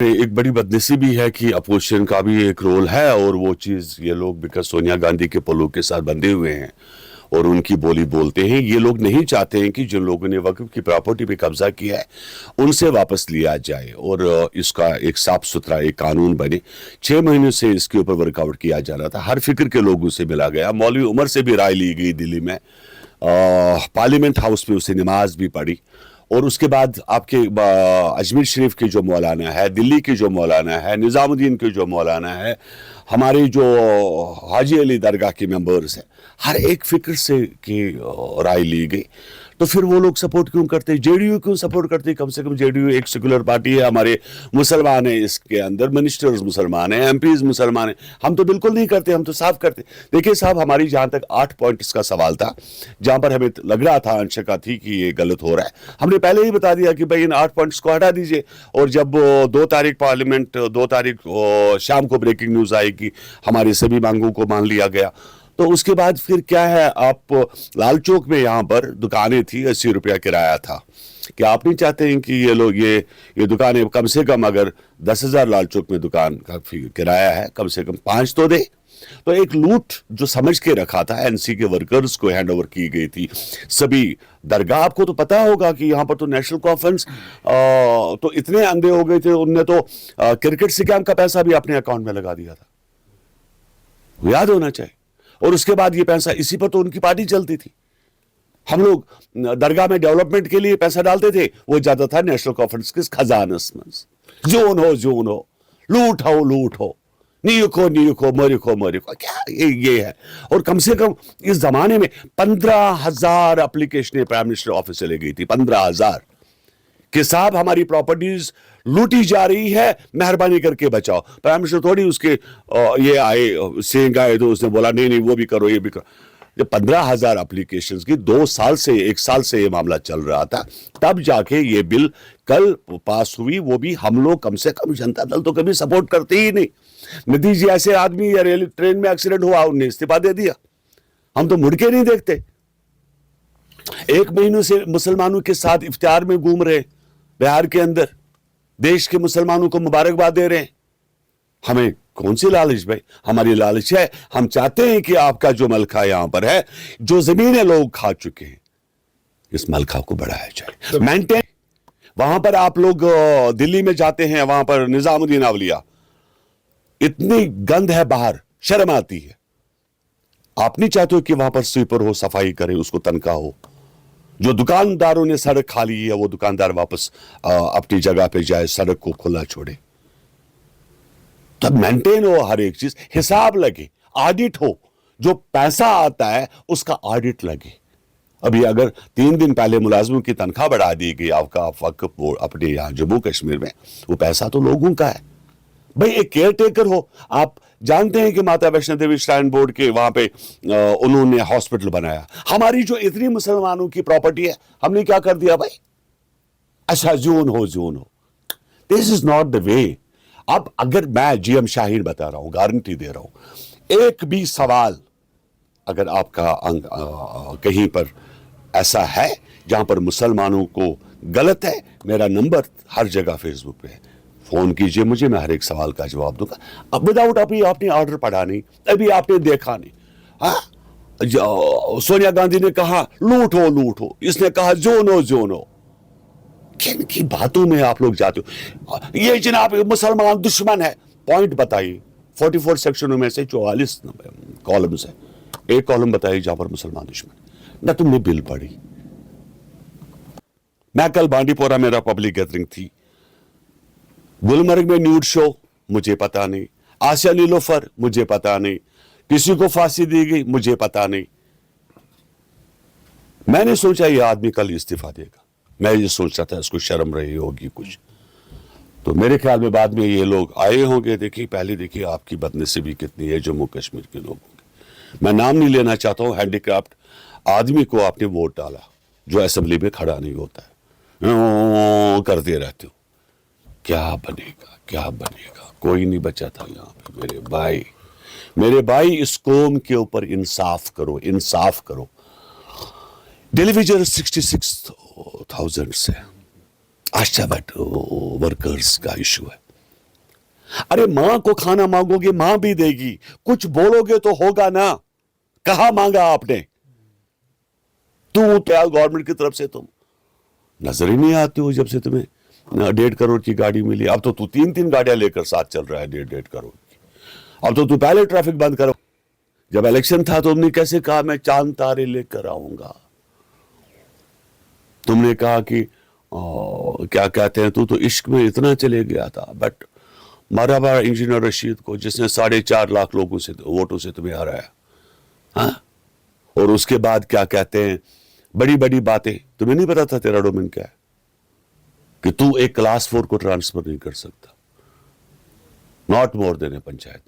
एक बड़ी बदनसीबी है कि अपोजिशन का भी एक रोल है और वो चीज़ ये लोग बिकॉज सोनिया गांधी के पलों के साथ बंधे हुए हैं और उनकी बोली बोलते हैं। ये लोग नहीं चाहते हैं कि जिन लोगों ने वक्फ की प्रॉपर्टी पे कब्जा किया है उनसे वापस लिया जाए और इसका एक साफ सुथरा एक कानून बने। 6 महीनों से इसके ऊपर वर्कआउट किया जा रहा था, हर फिक्र के लोगों से मिला गया, मौलवी उमर से भी राय ली गई दिल्ली में, पार्लियामेंट हाउस में उसे नमाज भी पढ़ी और उसके बाद आपके अजमेर शरीफ के जो मौलाना है, दिल्ली के जो मौलाना है, निज़ामुद्दीन के जो मौलाना है, हमारे जो हाजी अली दरगाह के मेंबर्स हैं, हर एक फिक्र से की राय ली गई। तो फिर वो लोग सपोर्ट क्यों करते, जेडीयू क्यों सपोर्ट करते? कम से कम जेडीयू एक सेकुलर पार्टी है, हमारे मुसलमान है, इसके अंदर मिनिस्टर्स मुसलमान हैं, एमपीज मुसलमान हैं। हम तो बिल्कुल नहीं करते, हम तो साफ करते। देखिए साहब, हमारी जहां तक 8 पॉइंट्स का सवाल था, जहां पर हमें लग रहा था, अंशका थी कि ये गलत हो रहा है, हमने पहले ही बता दिया कि भाई इन 8 पॉइंट्स को हटा दीजिए। और जब 2 तारीख पार्लियामेंट 2 तारीख शाम को ब्रेकिंग न्यूज आई कि हमारी सभी मांगों को मान लिया गया, तो उसके बाद फिर क्या है, आप लाल चौक में यहाँ पर दुकानें थी, 80 रुपया किराया था। क्या आप नहीं चाहते हैं कि ये लोग ये दुकानें कम से कम, अगर 10,000 लाल चौक में दुकान का किराया है, कम से कम 5 तो दे। तो एक लूट जो समझ के रखा था, एनसी के वर्कर्स को हैंड ओवर की गई थी सभी दरगाह। आपको तो पता होगा कि यहाँ पर तो नेशनल कॉन्फ्रेंस तो इतने अंधे हो गए थे, उनने तो क्रिकेट स्कैम का पैसा भी अपने अकाउंट में लगा दिया था, याद होना चाहिए। और उसके बाद ये पैसा, इसी पर तो उनकी पार्टी चलती थी। हम लोग दरगाह में डेवलपमेंट के लिए पैसा डालते थे, वो जाता था नेशनल कॉन्फ्रेंस के खजानस में। जोन हो लूट हो नीको मरिको क्या ये है। और कम से कम इस जमाने में 15,000 एप्लीकेशन प्राइम मिनिस्टर ऑफिस से ले गई थी, 15,000 कि साहब हमारी प्रॉपर्टीज लूटी जा रही है, मेहरबानी करके बचाओ। प्राइम मिनिस्टर थोड़ी उसके ये आए सेंग आए तो उसने बोला नहीं वो भी करो ये भी करो। जब 15,000 एप्लीकेशंस की 2 साल से 1 साल से ये मामला चल रहा था, तब जाके ये बिल कल पास हुई। वो भी हम लोग, कम से कम जनता दल तो कभी सपोर्ट करते ही नहीं। निधि जी ऐसे आदमी, या रेल ट्रेन में एक्सीडेंट हुआ, उन्हें इस्तीफा दे दिया, हम तो मुड़ के नहीं देखते। 1 महीनों से मुसलमानों के साथ इफ्तार में घूम रहे बिहार के अंदर, देश के मुसलमानों को मुबारकबाद दे रहे हैं। हमें कौन सी लालच भाई? हमारी लालच है, हम चाहते हैं कि आपका जो मलखा यहां पर है, जो जमीनें लोग खा चुके हैं, इस मलखा को बढ़ाया जाए, मेंटेन। वहां पर आप लोग दिल्ली में जाते हैं, वहां पर निजामुद्दीन अवलिया, इतनी गंद है बाहर, शर्म आती है। आप नहीं चाहते हो कि वहां पर स्वीपर हो, सफाई करे, उसको तनख्वाह हो। जो दुकानदारों ने सड़क खाली है, वो दुकानदार वापस अपनी जगह पे जाए, सड़क को खुला छोड़े। तब मेंटेन हो हर एक चीज, हिसाब लगे, ऑडिट हो, जो पैसा आता है उसका ऑडिट लगे। अभी अगर 3 दिन पहले मुलाजिमों की तनख्वाह बढ़ा दी गई आपका वक्फ बोर्ड अपने यहाँ जम्मू कश्मीर में, वो पैसा तो लोगों का है भाई। एक केयर टेकर हो। आप जानते हैं कि माता वैष्णो देवी श्राइन बोर्ड के वहां पे उन्होंने हॉस्पिटल बनाया। हमारी जो इतनी मुसलमानों की प्रॉपर्टी है, हमने क्या कर दिया भाई? अच्छा जोन हो। This is not the way. अब अगर मैं जीएम शाहीन बता रहा हूं, गारंटी दे रहा हूं, एक भी सवाल अगर आपका कहीं पर ऐसा है जहां पर मुसलमानों को गलत है, मेरा नंबर हर जगह फेसबुक पे है, फोन कीजिए मुझे, मैं हर एक सवाल का जवाब दूंगा। अब विदाउट अभी आपने ऑर्डर पढ़ा नहीं, अभी आपने देखा नहीं। सोनिया गांधी ने कहा लूट हो, इसने कहा जोन हो। किन की बातों में आप लोग जाते हो? ये जनाब मुसलमान दुश्मन है, पॉइंट बताइए। 44 सेक्शनों में से 44 कॉलम्स है, एक कॉलम बताइए जहां पर मुसलमान दुश्मन ना। तुमने बिल पढ़ी? मैं कल बांडीपोरा, मेरा पब्लिक गैदरिंग थी, गुलमर्ग में न्यूड शो, मुझे पता नहीं। आसिया नीलोफर, मुझे पता नहीं। किसी को फांसी दी गई, मुझे पता नहीं। मैंने सोचा ये आदमी कल इस्तीफा देगा, मैं ये सोच रहा था इसको शर्म रही होगी कुछ, तो मेरे ख्याल में बाद में ये लोग आए होंगे। देखिए पहले देखिए आपकी बदनसीबी कितनी है जम्मू कश्मीर के लोगों की। मैं नाम नहीं लेना चाहता हूं, हैंडीक्राफ्ट आदमी को आपने वोट डाला जो असेंबली में खड़ा नहीं होता है, करते रहते हो। क्या बनेगा? कोई नहीं बचा था यहाँ पे। मेरे भाई इस कौम के ऊपर इंसाफ करो। डिलीविजन 66,000 से आशा वर्कर्स का इशू है। अरे मां को खाना मांगोगे मां भी देगी, कुछ बोलोगे तो होगा ना। कहां मांगा आपने? तू गवर्नमेंट की तरफ से तुम नजर ही नहीं आती हो जब से तुम्हें 1.5 करोड़ की गाड़ी मिली। अब तो तू 3-3 गाड़ियां लेकर साथ चल रहा है 1.5 करोड़ की। अब तो तू पहले ट्रैफिक बंद करो। जब इलेक्शन था तो तुमने कैसे कहा मैं चांद तारे लेकर आऊंगा? तुमने कहा कि क्या कहते हैं, तू तो इश्क में इतना चले गया था। बट मारा बार इंजीनियर रशीद को, जिसने 4.5 लाख लोगों से वोटों से तुम्हें हराया, हाँ? और उसके बाद क्या कहते हैं, बड़ी बड़ी बातें। तुम्हें नहीं पता था तेरा डोमेन क्या है, कि तू एक क्लास 4 को ट्रांसफर नहीं कर सकता, नॉट मोर देन ए पंचायत में।